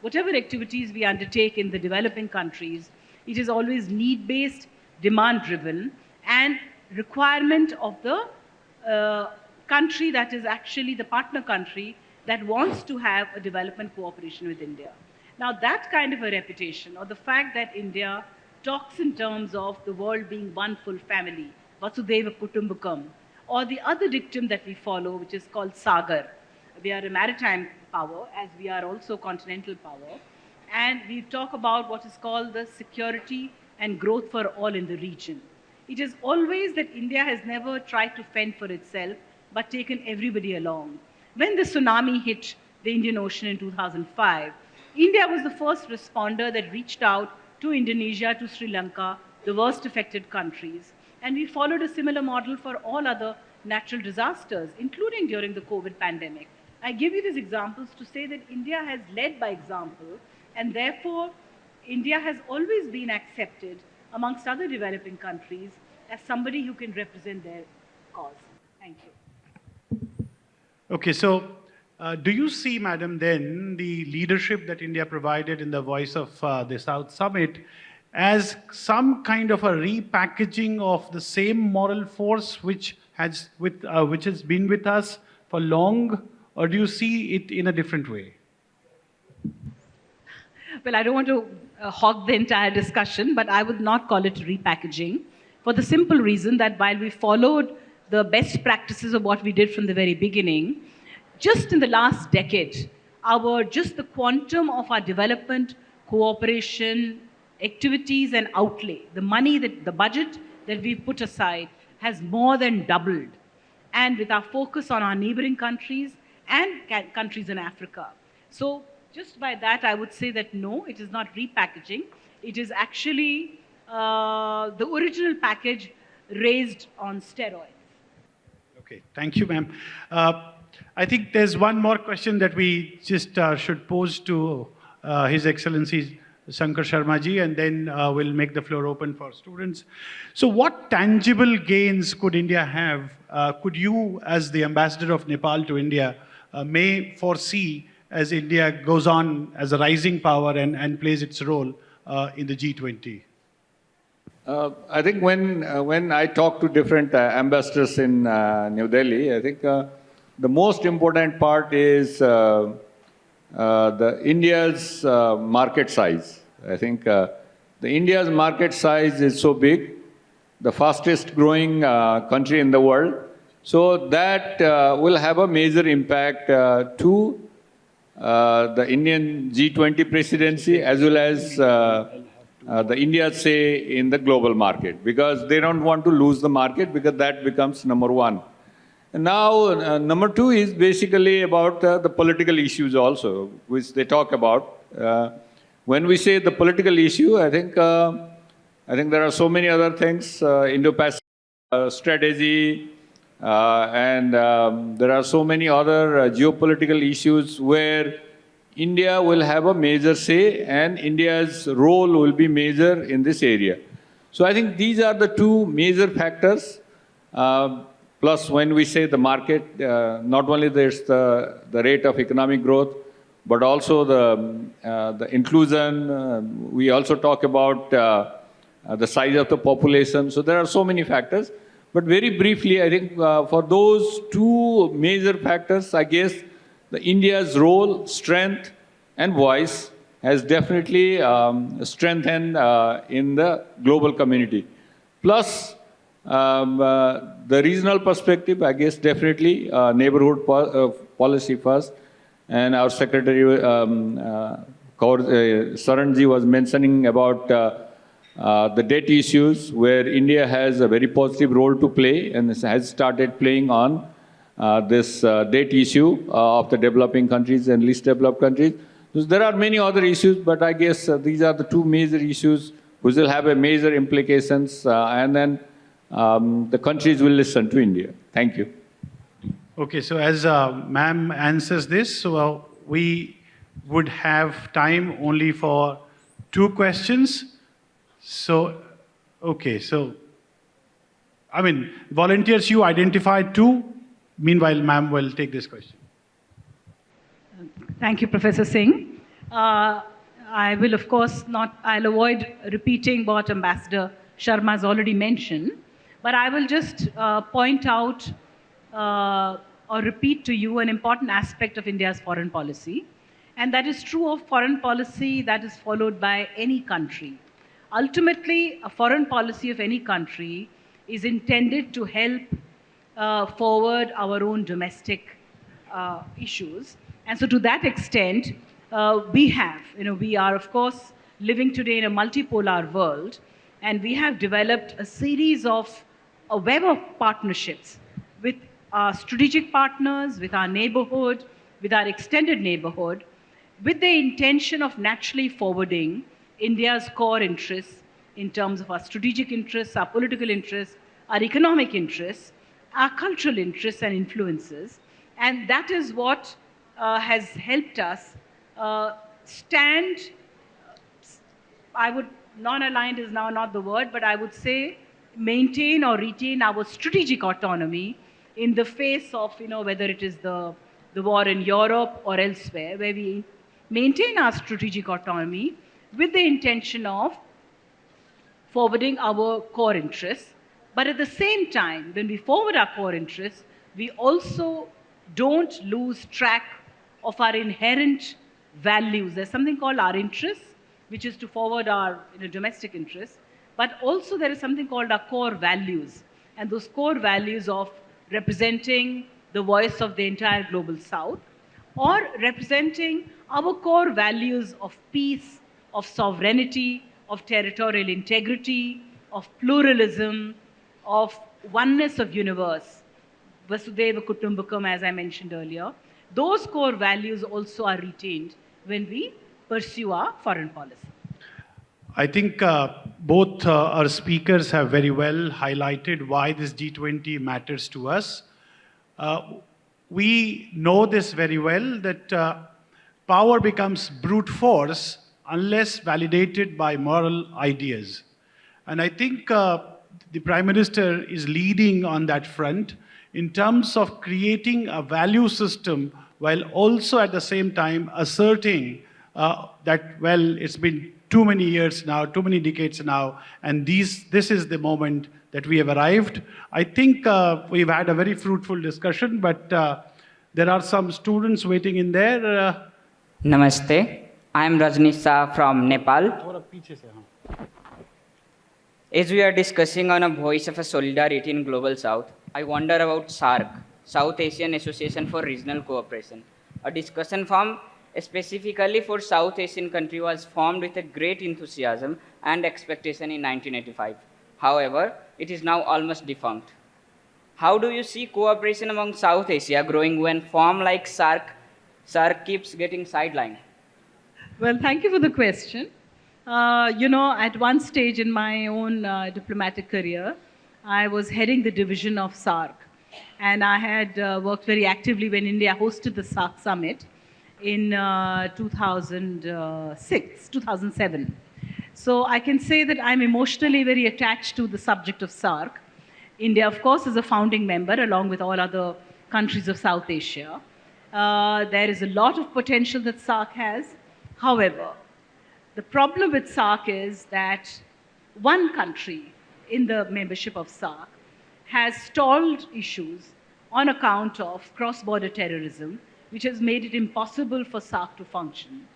Whatever activities we undertake in the developing countries, it is always need-based, demand-driven, and requirement of the country that is actually the partner country that wants to have a development cooperation with India. Now, that kind of a reputation, or the fact that India talks in terms of the world being one full family, Vasudhaiva Kutumbakam, or the other dictum that we follow, which is called Sagar. We are a maritime power, as we are also continental power, and we talk about what is called the security and growth for all in the region. It is always that India has never tried to fend for itself, but taken everybody along. When the tsunami hit the Indian Ocean in 2005. India was the first responder that reached out to Indonesia, to Sri Lanka, the worst affected countries. And we followed a similar model for all other natural disasters, including during the COVID pandemic. I give you these examples to say that India has led by example, and therefore India has always been accepted amongst other developing countries as somebody who can represent their cause. Thank you. Okay, so do you see, Madam, then the leadership that India provided in the Voice of the South Summit as some kind of a repackaging of the same moral force which has been with us for long, or do you see it in a different way? Well, I don't want to hog the entire discussion, but I would not call it repackaging for the simple reason that while we followed the best practices of what we did from the very beginning, just in the last decade, just the quantum of our development, cooperation, activities and outlay, the budget that we've put aside has more than doubled. And with our focus on our neighboring countries and countries in Africa. So just by that, I would say that no, it is not repackaging. It is actually the original package raised on steroids. Okay, thank you, ma'am. I think there's one more question that we just should pose to His Excellency Shankar Sharma ji, and then we'll make the floor open for students. So what tangible gains could India have? Could you, as the ambassador of Nepal to India, may foresee as India goes on as a rising power and plays its role in the G20? I think when I talk to different ambassadors in New Delhi, I think the most important part is the India's market size. I think the India's market size is so big, the fastest growing country in the world. So that will have a major impact to the Indian G20 presidency as well as the India's say in the global market, because they don't want to lose the market, because that becomes number one. And now, number two is basically about the political issues also, which they talk about. When we say the political issue, I think there are so many other things, Indo-Pacific strategy, and there are so many other geopolitical issues where India will have a major say and India's role will be major in this area. So I think these are the two major factors. Plus, when we say the market, not only there's the rate of economic growth, but also the inclusion. We also talk about the size of the population. So there are so many factors. But very briefly, I think for those two major factors, I guess the India's role, strength, and voice has definitely strengthened in the global community. Plus, the regional perspective, I guess definitely neighborhood policy first. And our Secretary Saran ji was mentioning about the debt issues, where India has a very positive role to play and has started playing on this debt issue of the developing countries and least developed countries. So there are many other issues, but I guess these are the two major issues which will have a major implications, and then the countries will listen to India. Thank you. Okay, so as ma'am answers this, so we would have time only for 2 questions. So, okay, so, I mean, volunteers, you identified 2. Meanwhile, ma'am will take this question. Thank you, Professor Singh. I will, of course, I'll avoid repeating what Ambassador Sharma has already mentioned, but I will just point out or repeat to you an important aspect of India's foreign policy. And that is true of foreign policy that is followed by any country. Ultimately, a foreign policy of any country is intended to help forward our own domestic issues. And so to that extent, we are, of course, living today in a multipolar world, and we have developed a series of a web of partnerships with our strategic partners, with our neighborhood, with our extended neighborhood, with the intention of naturally forwarding India's core interests in terms of our strategic interests, our political interests, our economic interests, our cultural interests and influences. And that is what has helped us stand, I would, non-aligned is now not the word, but I would say maintain or retain our strategic autonomy in the face of, whether it is the war in Europe or elsewhere, where we maintain our strategic autonomy with the intention of forwarding our core interests. But at the same time, when we forward our core interests, we also don't lose track of our inherent values. There's something called our interests, which is to forward our domestic interests, but also there is something called our core values. And those core values of representing the voice of the entire global South, or representing our core values of peace, of sovereignty, of territorial integrity, of pluralism, of oneness of universe, Vasudeva Kutumbakam, as I mentioned earlier. Those core values also are retained when we pursue our foreign policy. I think both our speakers have very well highlighted why this G20 matters to us. We know this very well, that power becomes brute force unless validated by moral ideas. And I think the Prime Minister is leading on that front in terms of creating a value system while also at the same time asserting that, well, it's been too many years now, too many decades now, and this is the moment that we have arrived. I think we've had a very fruitful discussion, but there are some students waiting in there. Namaste. I am Rajnish Shah from Nepal. As we are discussing on a voice of a solidarity in Global South, I wonder about SARC, South Asian Association for Regional Cooperation. A discussion forum specifically for South Asian country was formed with a great enthusiasm and expectation in 1985. However, it is now almost defunct. How do you see cooperation among South Asia growing when form like SARC keeps getting sidelined? Well, thank you for the question. At one stage in my own diplomatic career, I was heading the division of SARC. And I had worked very actively when India hosted the SARC summit in 2007. So I can say that I'm emotionally very attached to the subject of SARC. India, of course, is a founding member along with all other countries of South Asia. There is a lot of potential that SARC has. However, the problem with SARC is that one country in the membership of SARC has stalled issues on account of cross-border terrorism, which has made it impossible for SARC to function.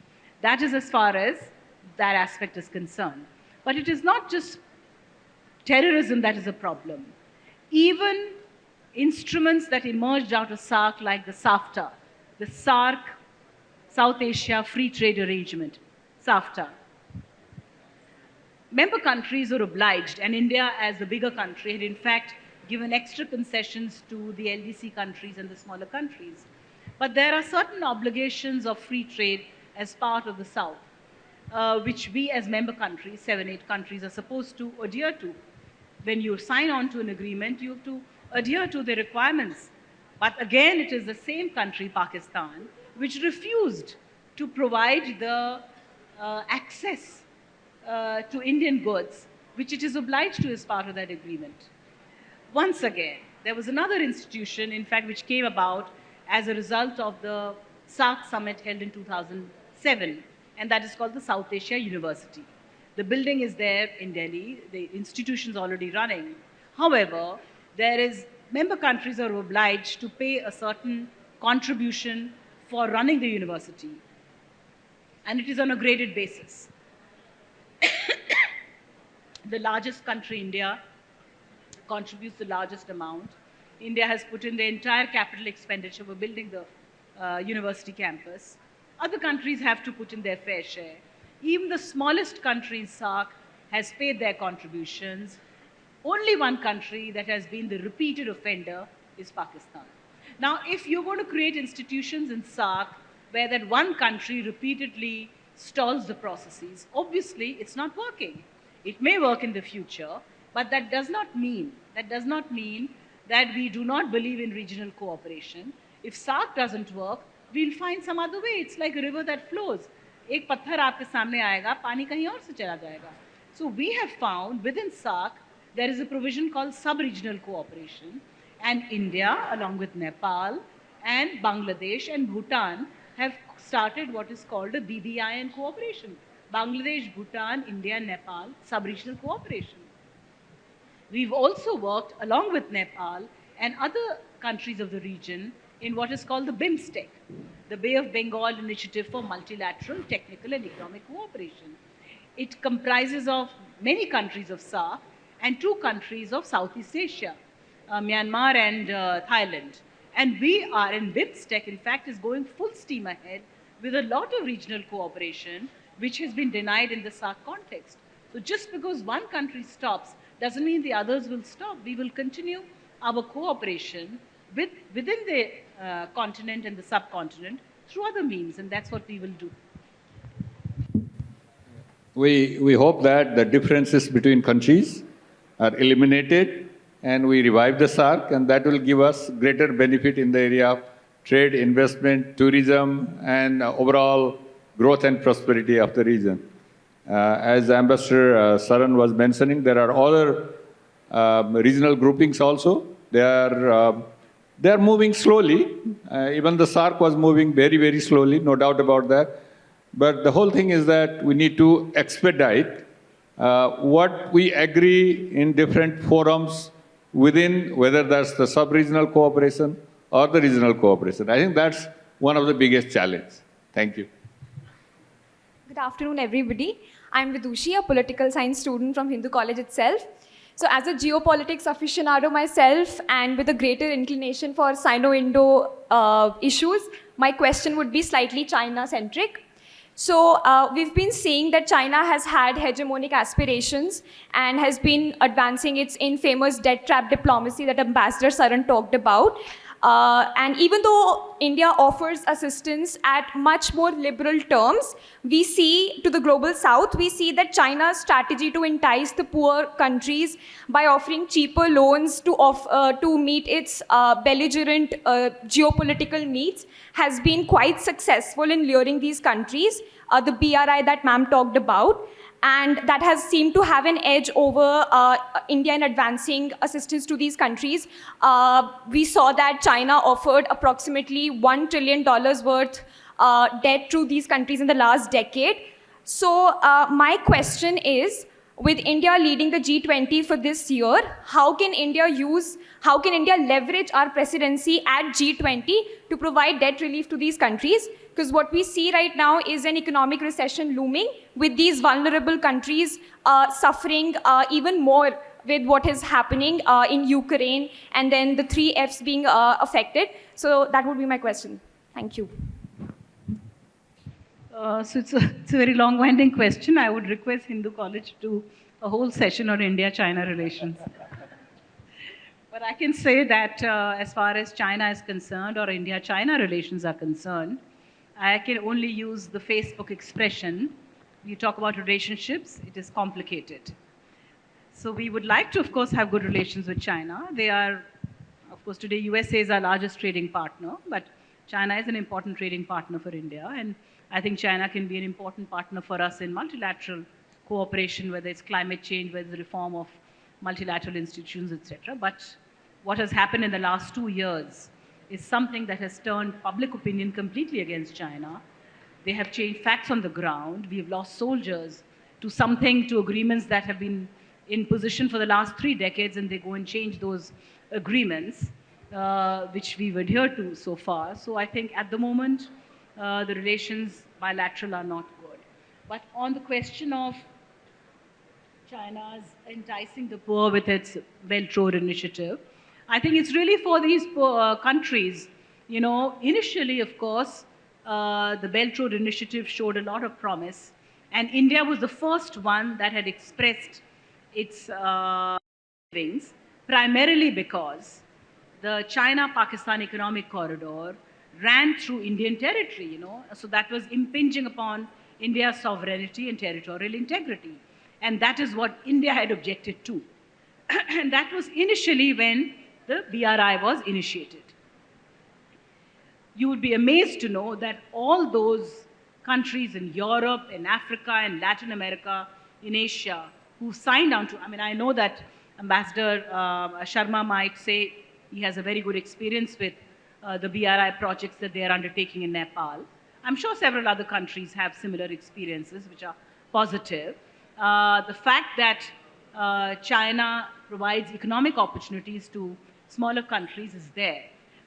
That is as far as that aspect is concerned. But it is not just terrorism that is a problem. Even instruments that emerged out of SARC, like the SAFTA, the SARC South Asia Free Trade Arrangement, SAFTA. Member countries are obliged, and India as the bigger country had in fact given extra concessions to the LDC countries and the smaller countries. But there are certain obligations of free trade as part of the South, which we as member countries, 7, 8 countries, are supposed to adhere to. When you sign on to an agreement, you have to adhere to the requirements. But again, it is the same country, Pakistan, which refused to provide the access to Indian goods, which it is obliged to as part of that agreement. Once again, there was another institution, in fact, which came about as a result of the SARC summit held in 2007, and that is called the South Asia University. The building is there in Delhi, the institution is already running. However, member countries are obliged to pay a certain contribution for running the university, and it is on a graded basis. The largest country, India, contributes the largest amount. India has put in the entire capital expenditure for building the university campus. Other countries have to put in their fair share. Even the smallest country in SARC has paid their contributions. Only one country that has been the repeated offender is Pakistan. Now, if you're going to create institutions in SAARC where that one country repeatedly stalls the processes, obviously it's not working. It may work in the future, but that does not mean that we do not believe in regional cooperation. If SAARC doesn't work, we'll find some other way. It's like a river that flows. एक पत्थर आपके सामने आएगा, पानी कहीं और से चला जाएगा. So we have found within SAARC there is a provision called sub-regional cooperation, and India, along with Nepal and Bangladesh and Bhutan, have started what is called a BBIN cooperation. Bangladesh, Bhutan, India, Nepal, sub-regional cooperation. We've also worked along with Nepal and other countries of the region in what is called the BIMSTEC, the Bay of Bengal Initiative for Multilateral Technical and Economic Cooperation. It comprises of many countries of SAARC and 2 countries of Southeast Asia, Myanmar and Thailand. And we are in BIMSTEC, in fact, is going full steam ahead with a lot of regional cooperation, which has been denied in the SAARC context. So just because one country stops doesn't mean the others will stop. We will continue our cooperation within the continent and the subcontinent through other means, and that's what we will do. We hope that the differences between countries are eliminated and we revive the SAARC, and that will give us greater benefit in the area of trade, investment, tourism, and overall growth and prosperity of the region. As Ambassador Saran was mentioning, there are other regional groupings also. They are moving slowly. Even the SAARC was moving very, very slowly, no doubt about that. But the whole thing is that we need to expedite what we agree in different forums within, whether that's the sub-regional cooperation or the regional cooperation. I think that's one of the biggest challenges. Thank you. Good afternoon, everybody. I'm Vidushi, a political science student from Hindu College itself. So as a geopolitics aficionado myself and with a greater inclination for Sino-Indo issues, my question would be slightly China-centric. So we've been seeing that China has had hegemonic aspirations and has been advancing its infamous debt trap diplomacy that Ambassador Saran talked about. And even though India offers assistance at much more liberal terms, we see to the global south, we see that China's strategy to entice the poor countries by offering cheaper loans to meet its belligerent geopolitical needs has been quite successful in luring these countries, the BRI that ma'am talked about. And that has seemed to have an edge over India in advancing assistance to these countries. We saw that China offered approximately $1 trillion worth debt to these countries in the last decade. So my question is, with India leading the G20 for this year, how can India leverage our presidency at G20 to provide debt relief to these countries? Because what we see right now is an economic recession looming, with these vulnerable countries suffering even more with what is happening in Ukraine, and then the 3 Fs being affected. So that would be my question. Thank you. So it's a very long-winding question. I would request Hindu College to do a whole session on India-China relations. But I can say that as far as China is concerned, or India-China relations are concerned, I can only use the Facebook expression. You talk about relationships, it is complicated. So we would like to, of course, have good relations with China. They are, of course, today USA is our largest trading partner, but China is an important trading partner for India. And I think China can be an important partner for us in multilateral cooperation, whether it's climate change, whether it's reform of multilateral institutions, etc. But what has happened in the last 2 years is something that has turned public opinion completely against China. They have changed facts on the ground. We have lost soldiers to agreements that have been in position for the last 3 decades, and they go and change those agreements, which we've adhered to so far. So I think at the moment, the relations bilateral are not good. But on the question of China's enticing the poor with its Belt Road Initiative, I think it's really for these poor countries. You know, initially, of course, the Belt Road Initiative showed a lot of promise, and India was the first one that had expressed its cravings, primarily because the China-Pakistan economic corridor ran through Indian territory, you know, so that was impinging upon India's sovereignty and territorial integrity. And that is what India had objected to. And that was initially when the BRI was initiated. You would be amazed to know that all those countries in Europe, in Africa, in Latin America, in Asia, who signed on to, I mean, I know that Ambassador Sharma might say he has a very good experience with the BRI projects that they are undertaking in Nepal. I'm sure several other countries have similar experiences which are positive. The fact that China provides economic opportunities to smaller countries is there.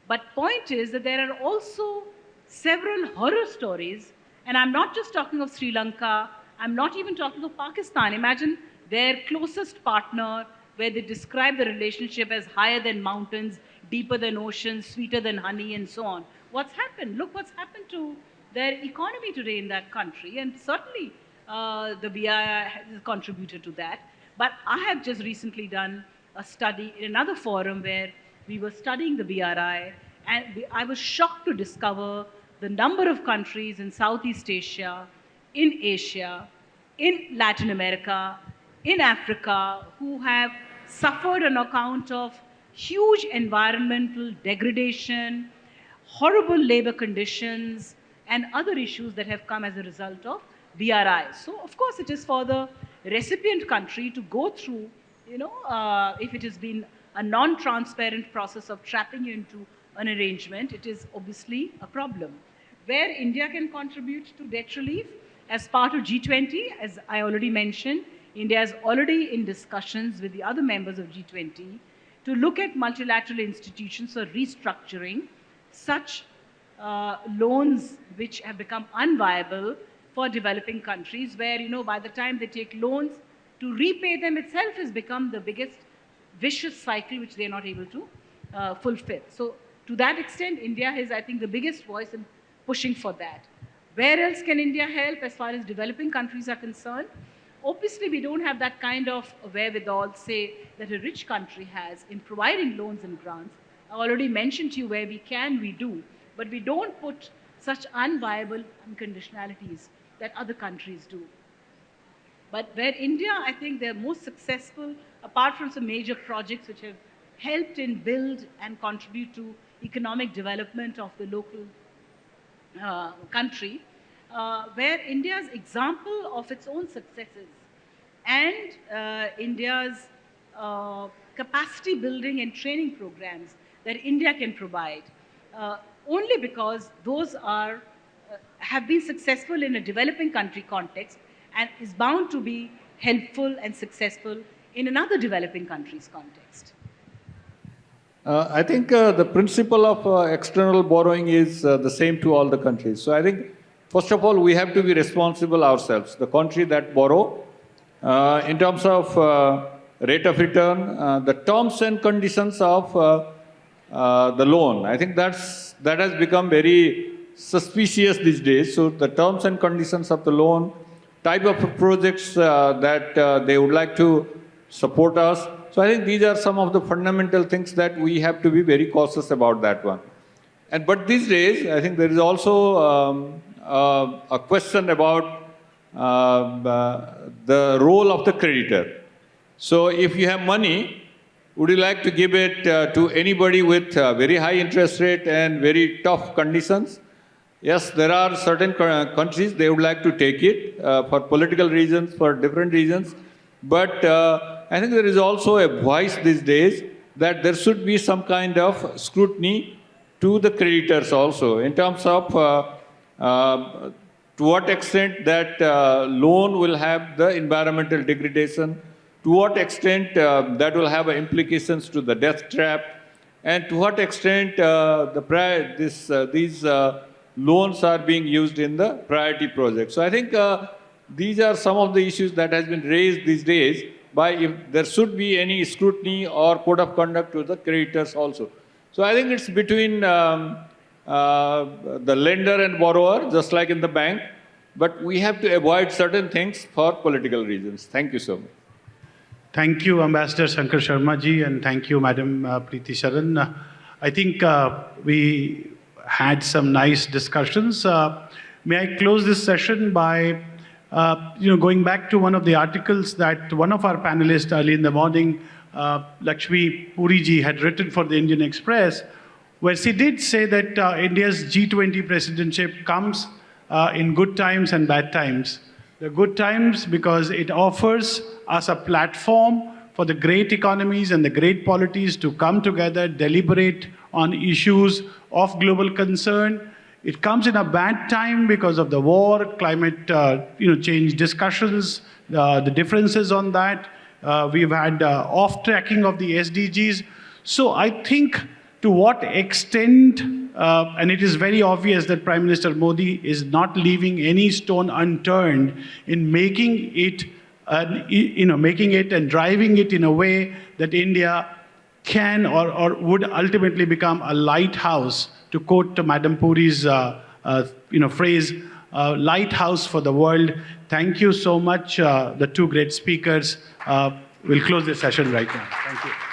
But point is that there are also several horror stories, and I'm not just talking of Sri Lanka, I'm not even talking of Pakistan. Imagine their closest partner, where they describe the relationship as higher than mountains, deeper than oceans, sweeter than honey, and so on. What's happened? Look what's happened to their economy today in that country, and certainly the BRI has contributed to that. But I have just recently done a study in another forum where we were studying the BRI, and I was shocked to discover the number of countries in Southeast Asia, in Latin America, in Africa, who have suffered on account of huge environmental degradation, horrible labor conditions, and other issues that have come as a result of BRI. So, of course, it is for the recipient country to go through, you know, if it has been a non-transparent process of trapping you into an arrangement, it is obviously a problem. Where India can contribute to debt relief as part of G20, as I already mentioned, India is already in discussions with the other members of G20 to look at multilateral institutions for restructuring such loans which have become unviable for developing countries, where, you know, by the time they take loans, to repay them itself has become the biggest vicious cycle which they are not able to fulfill. So to that extent, India is, I think, the biggest voice in pushing for that. Where else can India help as far as developing countries are concerned? Obviously, we don't have that kind of wherewithal, say, that a rich country has in providing loans and grants. I already mentioned to you where we can, we do, but we don't put such unviable unconditionalities that other countries do. But where India, I think they're most successful, apart from some major projects which have helped in build and contribute to economic development of the local country, where India's example of its own successes and India's capacity building and training programs that India can provide, only because those are, have been successful in a developing country context and is bound to be helpful and successful in another developing country's context. I think the principle of external borrowing is the same to all the countries. So I think, first of all, we have to be responsible ourselves, the country that borrow. In terms of rate of return, the terms and conditions of the loan, I think that has become very suspicious these days. So the terms and conditions of the loan, type of projects that they would like to support us. So I think these are some of the fundamental things that we have to be very cautious about that one. But these days, I think there is also a question about the role of the creditor. So if you have money, would you like to give it to anybody with very high interest rate and very tough conditions? Yes, there are certain countries, they would like to take it for political reasons, for different reasons. But I think there is also a voice these days that there should be some kind of scrutiny to the creditors also, in terms of to what extent that loan will have the environmental degradation, to what extent that will have implications to the death trap, and to what extent these loans are being used in the priority projects. So I think these are some of the issues that has been raised these days by if there should be any scrutiny or code of conduct to the creditors also. So I think it's between the lender and borrower, just like in the bank, but we have to avoid certain things for political reasons. Thank you so much. Thank you, Ambassador Shankar Sharma ji, and thank you, Madam Preeti Saran. I think we had some nice discussions. May I close this session by going back to one of the articles that one of our panelists early in the morning, Lakshmi Puriji, had written for the Indian Express, where she did say that India's G20 presidency comes in good times and bad times. The good times because it offers us a platform for the great economies and the great polities to come together, deliberate on issues of global concern. It comes in a bad time because of the war, climate change discussions, the differences on that. We've had off-tracking of the SDGs. So I think to what extent, and it is very obvious that Prime Minister Modi is not leaving any stone unturned in making it and driving it in a way that India can or would ultimately become a lighthouse, to quote Madam Puri's phrase, lighthouse for the world. Thank you so much, the two great speakers. We'll close this session right now. Thank you.